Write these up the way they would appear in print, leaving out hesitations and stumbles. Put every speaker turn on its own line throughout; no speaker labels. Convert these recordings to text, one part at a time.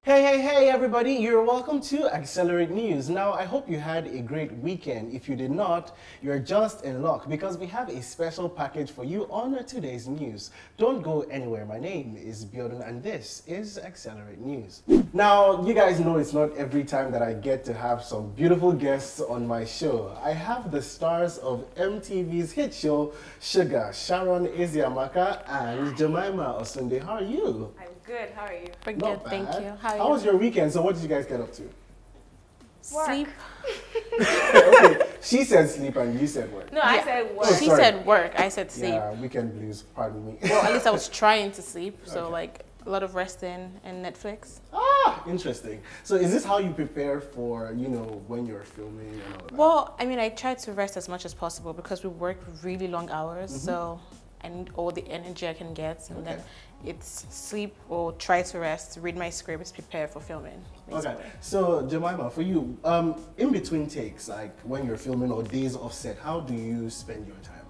Hey everybody, you're welcome to Accelerate News. Now, I hope you had a great weekend. If you did not, you're just in luck because we have a special package for you on today's news. Don't go anywhere. My name is Biodun and this is Accelerate News. Now, you guys know it's not every time that I get to have some beautiful guests on my show. I have the stars of MTV's hit show, Shuga, Sharon Eziamaka and Jemima Sharon. How are you?
I'm good. How are you?
We're good, thank you.
How was your weekend? So what did you guys get up to?
Sleep.
Okay, she said sleep and you said work.
No, I said work.
She said work, I said sleep.
Yeah, weekend blues, pardon me.
Well, at least I was trying to sleep, so
Okay.
like a lot of resting and Netflix.
Ah, interesting. So is this how you prepare for, you know, when you're filming and all that?
Well, I mean, I try to rest as much as possible because we work really long hours, so I need all the energy I can get, and then it's sleep or try to rest, read my scripts, prepare for filming. Basically.
Okay, so Jemima, for you, in between takes, like when you're filming or days offset, how do you spend your time?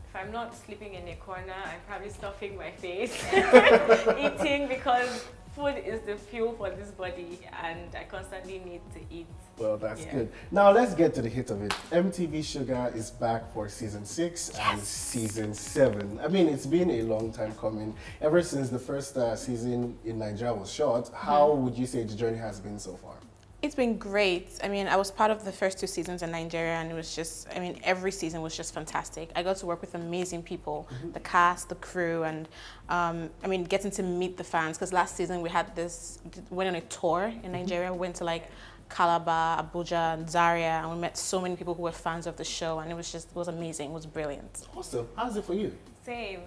If I'm not sleeping in a corner, I'm probably stuffing my face, eating, because food is the fuel for this body and I constantly need to eat.
Well, that's good. Now let's get to the hit of it. MTV Shuga is back for season 6 and season 7. I mean, it's been a long time coming. Ever since the first season in Nigeria was shot, how would you say the journey has been so far?
It's been great. I mean, I was part of the first 2 seasons in Nigeria and it was just, I mean, every season was just fantastic. I got to work with amazing people, the cast, the crew, and I mean, getting to meet the fans, because last season we had went on a tour in Nigeria, we went to like Calabar, Abuja, and Zaria, and we met so many people who were fans of the show, and it was amazing, it was brilliant.
Awesome. How's it for you?
Same.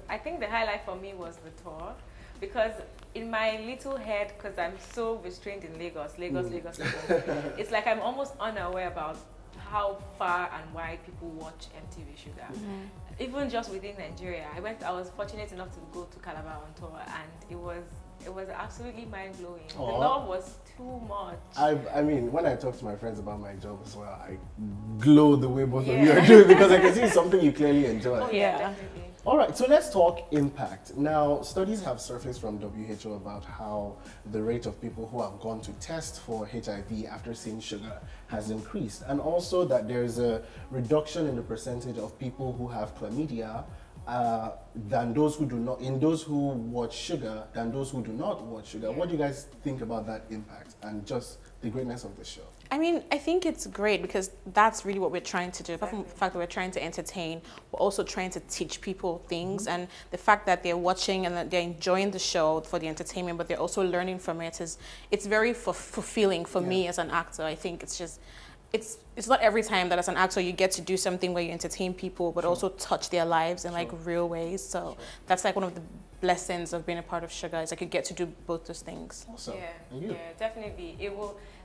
I think the highlight for me was the tour, because in my little head, because I'm so restrained in Lagos, it's like I'm almost unaware about how far and wide people watch MTV Shuga. Even just within Nigeria, I was fortunate enough to go to Calabar on tour, and it was absolutely mind-blowing. The love was too much.
I mean, when I talk to my friends about my job as well, I glow the way both of you are doing, because I can see it's something you clearly enjoy.
Oh yeah, definitely.
All right, so let's talk impact. Now, studies have surfaced from WHO about how the rate of people who have gone to test for HIV after seeing Shuga has increased, and also that there's a reduction in the percentage of people who have chlamydia than those who do not, in those who watch Shuga than those who do not watch Shuga. What do you guys think about that impact and just the greatness of the show?
I mean, I think it's great because that's really what we're trying to do. Apart from the fact that we're trying to entertain, we're also trying to teach people things, and the fact that they're watching and that they're enjoying the show for the entertainment, but they're also learning from it, it's very fulfilling for me as an actor. I think it's just, it's not every time that as an actor you get to do something where you entertain people but also touch their lives in like real ways. So that's like one of the blessings of being a part of Shuga, is like you get to do both those things.
Awesome.
Yeah, definitely.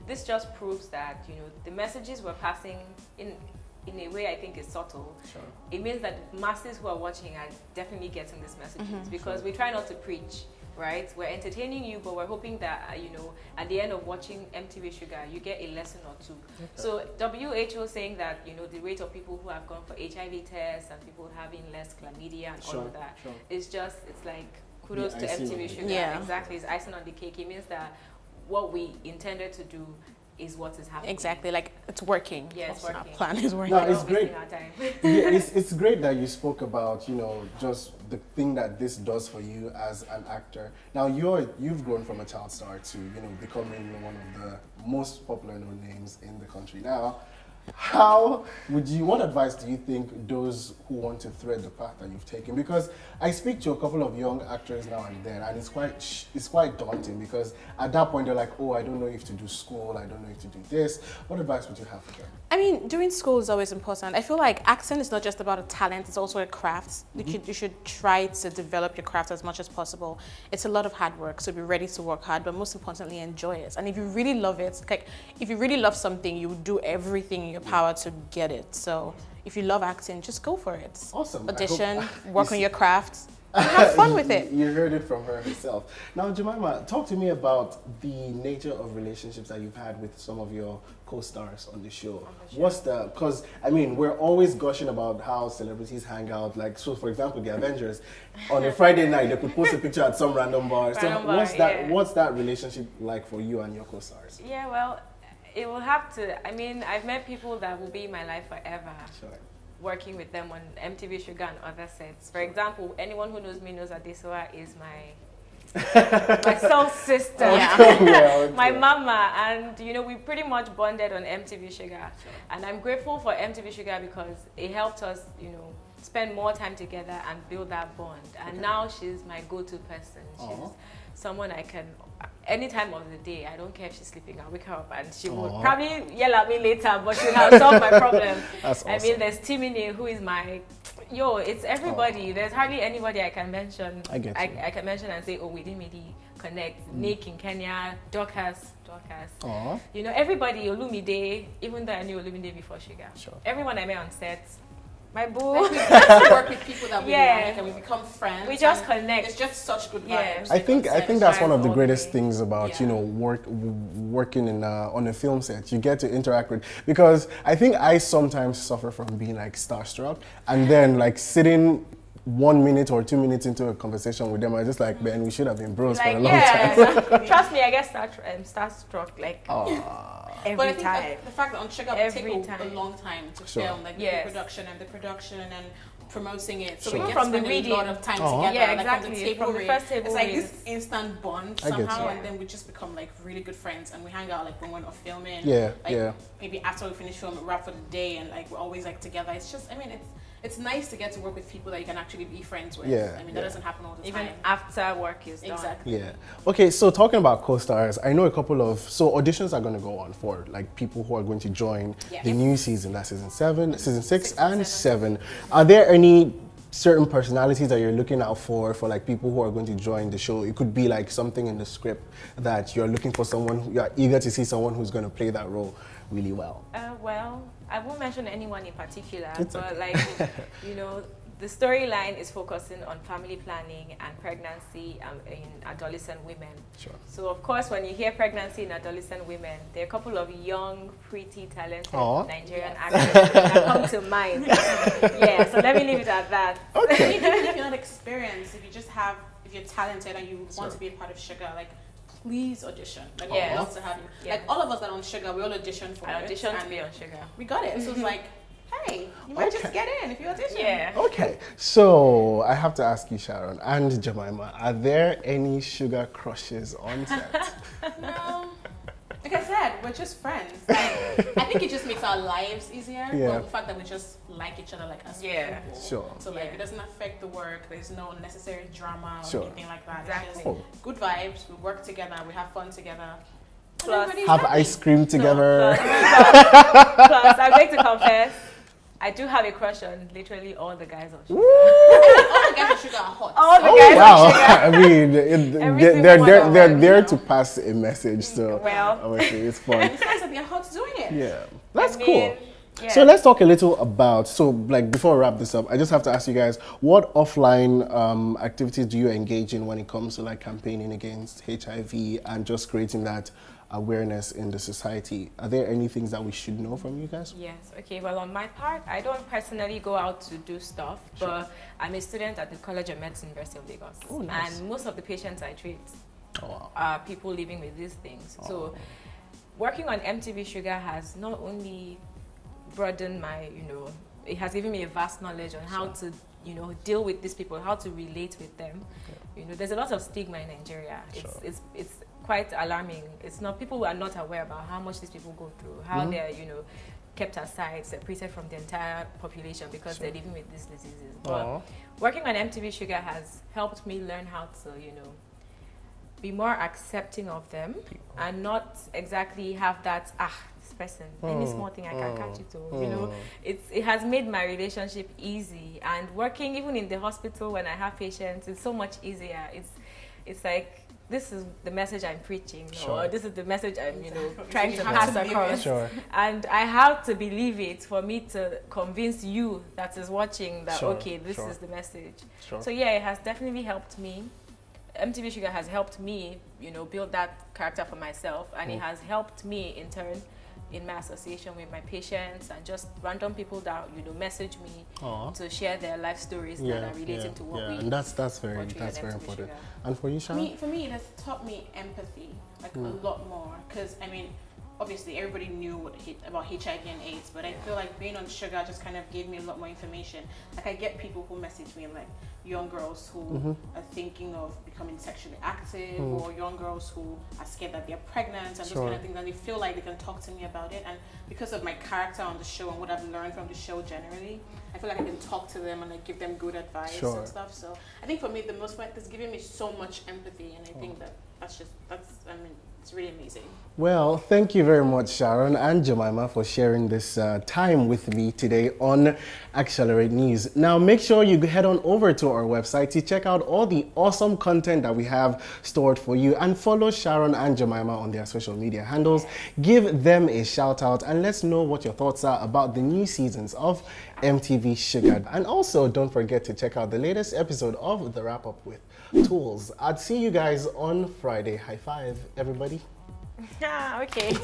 This just proves that, you know, the messages we're passing in a way I think is subtle. It means that the masses who are watching are definitely getting these messages, because we try not to preach. Right, we're entertaining you, but we're hoping that you know, at the end of watching MTV Shuga, you get a lesson or two. So WHO saying that, you know, the rate of people who have gone for HIV tests and people having less chlamydia and all of that, it's like kudos to MTV Shuga.
Yeah,
exactly, it's icing on the cake. It means that what we intended to do is what is happening.
Exactly, like it's working.
Yeah, it's working.
Our plan is working.
No, it's great.
Our time.
It's great that you spoke about, you know, just the thing that this does for you as an actor. Now you've grown from a child star to, you know, becoming one of the most popular known names in the country. Now, what advice do you think those who want to thread the path that you've taken? Because I speak to a couple of young actors now and then, and it's quite daunting, because at that point they're like, oh, I don't know if to do school, I don't know if to do this. What advice would you have for them?
I mean, doing school is always important. I feel like acting is not just about a talent, it's also a craft. You should try to develop your craft as much as possible. It's a lot of hard work, so be ready to work hard, but most importantly, enjoy it. And if you really love it, like if you really love something, you would do everything in your power to get it. So if you love acting, just go for it.
Awesome.
Audition, work on your craft. Have fun with it.
You heard it from her herself. Now, Jemima, talk to me about the nature of relationships that you've had with some of your co-stars on the show. What's the, because, I mean, we're always gushing about how celebrities hang out. Like, so for example, the Avengers, on a Friday night, they could post a picture at some random bar. What's that relationship like for you and your co-stars?
Yeah, well, it will have to, I mean, I've met people that will be in my life forever.
Sure.
Working with them on MTV Shuga and other sets. For example, anyone who knows me knows that Desoa is my soul sister, my mama, and you know, we pretty much bonded on MTV Shuga. And I'm grateful for MTV Shuga because it helped us, you know, spend more time together and build that bond. And now she's my go-to person. She's someone I can, any time of the day, I don't care if she's sleeping, I'll wake her up and she will probably yell at me later, but she'll have solved my problem.
That's awesome.
I mean, there's Timini, who is my, it's everybody. There's hardly anybody I can mention. I can mention and say, oh, we didn't really connect. Nick in Kenya, Dorcas. You know, everybody, Olumide, even though I knew Olumide before Shuga.
Sure.
Everyone I met on set, my boo.
Like we get to work with people that we like and we become friends.
We just connect.
It's just such good vibes.
I think that's one of the greatest things about you know working in on a film set. You get to interact with, because I think I sometimes suffer from being like starstruck, and then like sitting 1 minute or 2 minutes into a conversation with them, I just like, man, we should have been bros for a long time.
Trust me, I get starstruck like every time.
The fact that on Shuga it takes a long time to film, like the production and promoting it. So we get to spend a lot of time together.
Yeah,
like
exactly.
From the table
from the first table
it's like this instant bond somehow,
you.
and then we just become like really good friends, and we hang out like when we're not filming. Maybe after we finish filming, wrap for the day, and like we're always like together. It's just, I mean, it's nice to get to work with people that you can actually be friends with. I mean, that doesn't happen all the time.
Even after work is done.
Exactly.
Yeah. Okay, so talking about co-stars, I know a couple of, so auditions are going to go on for like people who are going to join the new season. That's season 6 and 7. Are there any certain personalities that you're looking out for like people who are going to join the show? It could be like something in the script that you're looking for someone, you're eager to see someone who's going to play that role really well.
Well, I won't mention anyone in particular, but like, you know, the storyline is focusing on family planning and pregnancy in adolescent women. Sure. So of course, when you hear pregnancy in adolescent women, there are a couple of young, pretty, talented Nigerian actors that come to mind. So let me leave it at that.
Okay. Even if you're not experienced, if you're talented and you want to be a part of Shuga, like, please audition. Like, we'd love to have you. Like, all of us that are on Shuga, we all audition for it.
I auditioned to be on Shuga.
We got it. So it's like, hey, you might just get in if you audition.
Okay, so I have to ask you, Sharon and Jemima, are there any Shuga crushes on set?
No. Like I said, we're just friends. Like, I think it just makes our lives easier. Well, the fact that we just like each other like as people.
Sure.
So like it doesn't affect the work. There's no unnecessary drama or anything like that.
Exactly.
It's just good vibes. We work together. We have fun together.
Plus,
have ice cream together.
Plus, I'd like to confess, I do have a crush on literally all the guys on Shuga.
All the guys on Shuga are hot.
All the guys on Shuga.
I mean, they're there to pass a message, so obviously it's fun.
And it's nice that they're hot doing it.
Yeah, that's cool. Yeah. So let's talk a little about, so like before we wrap this up, I just have to ask you guys, what offline activities do you engage in when it comes to like campaigning against HIV and just creating that awareness in the society? Are there any things that we should know from you guys?
Yes, okay, well on my part, I don't personally go out to do stuff, but I'm a student at the College of Medicine, University of Lagos. Oh, nice. And most of the patients I treat are people living with these things. So working on MTV Shuga has not only broadened my, it has given me a vast knowledge on how to, deal with these people, how to relate with them. There's a lot of stigma in Nigeria. It's quite alarming. It's not, people are not aware about how much these people go through, how they're, kept aside, separated from the entire population because they're living with these diseases. But working on MTV Shuga has helped me learn how to, be more accepting of them and not exactly have that, this person, any small thing I can catch it to, it has made my relationship easy, and working even in the hospital when I have patients, it's so much easier. It's like this is the message I'm preaching,
sure.
or this is the message I'm, you know, trying to pass across.
Sure.
And I have to believe it for me to convince you that is watching that,
sure.
okay, this
sure.
is the message.
Sure.
So yeah, it has definitely helped me. MTV Shuga has helped me, you know, build that character for myself, and it has helped me in turn in my association with my patients and just random people that, you know, message me to share their life stories that are related to what we.
And that's very important.
Sugar.
And for you, Sharon?
For me, it has taught me empathy, like a lot more. Because I mean, obviously everybody knew about HIV and AIDS, but I feel like being on Shuga just kind of gave me a lot more information. Like I get people who message me, like young girls who are thinking of becoming sexually active, or young girls who are scared that they're pregnant, and those kind of things, and they feel like they can talk to me about it. And because of my character on the show and what I've learned from the show generally, I feel like I can talk to them and like give them good advice and stuff. So I think for me, the most part is giving me so much empathy, and I think that's I mean, it's really amazing.
Well, thank you very much, Sharon and Jemima, for sharing this time with me today on Accelerate News. Now, make sure you head on over to our website to check out all the awesome content that we have stored for you, and follow Sharon and Jemima on their social media handles. Give them a shout out and let's know what your thoughts are about the new seasons of MTV Shuga. And also, don't forget to check out the latest episode of The Wrap Up with Tools. I'd see you guys on Friday. High five, everybody.
Yeah, okay.